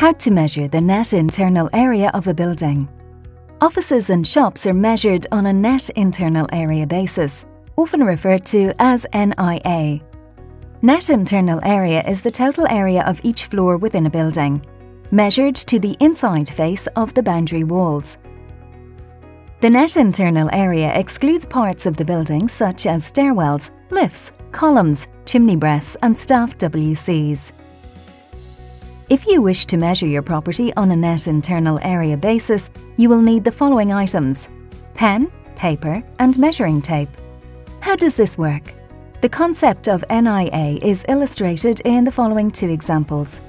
How to measure the net internal area of a building. Offices and shops are measured on a net internal area basis, often referred to as NIA. Net internal area is the total area of each floor within a building, measured to the inside face of the boundary walls. The net internal area excludes parts of the building such as stairwells, lifts, columns, chimney breasts and staff WCs. If you wish to measure your property on a net internal area basis, you will need the following items: pen, paper and measuring tape. How does this work? The concept of NIA is illustrated in the following two examples.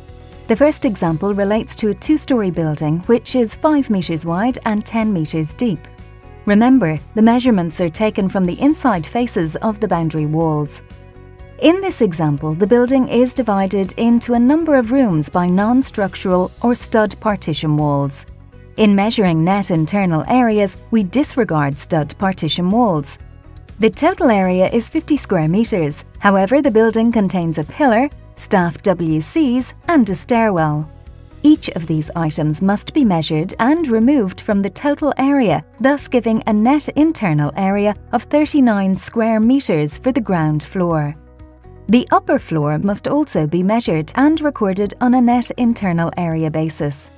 The first example relates to a two-storey building which is 5 metres wide and 10 metres deep. Remember, the measurements are taken from the inside faces of the boundary walls. In this example, the building is divided into a number of rooms by non-structural or stud partition walls. In measuring net internal areas, we disregard stud partition walls. The total area is 50 square metres. However, the building contains a pillar, staff WCs and a stairwell. Each of these items must be measured and removed from the total area, thus giving a net internal area of 39 square metres for the ground floor. The upper floor must also be measured and recorded on a net internal area basis.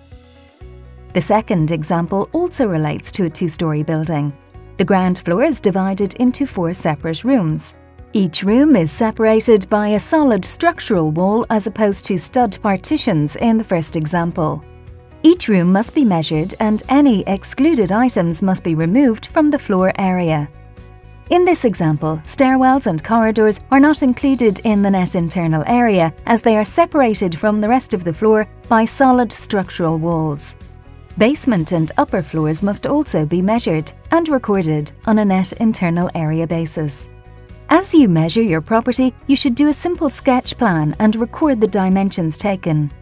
The second example also relates to a two-storey building. The ground floor is divided into 4 separate rooms. Each room is separated by a solid structural wall as opposed to stud partitions in the first example. Each room must be measured and any excluded items must be removed from the floor area. In this example, stairwells and corridors are not included in the net internal area as they are separated from the rest of the floor by solid structural walls. Basement and upper floors must also be measured and recorded on a net internal area basis. As you measure your property, you should do a simple sketch plan and record the dimensions taken.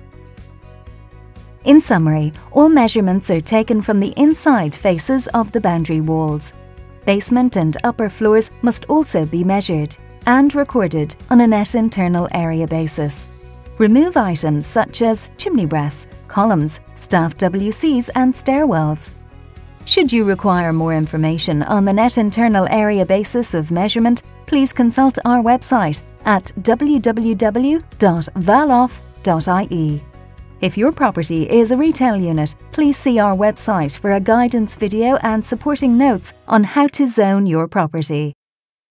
In summary, all measurements are taken from the inside faces of the boundary walls. Basement and upper floors must also be measured and recorded on a net internal area basis. Remove items such as chimney breasts, columns, staff WCs and stairwells. Should you require more information on the net internal area basis of measurement, please consult our website at www.valoff.ie. If your property is a retail unit, please see our website for a guidance video and supporting notes on how to zone your property.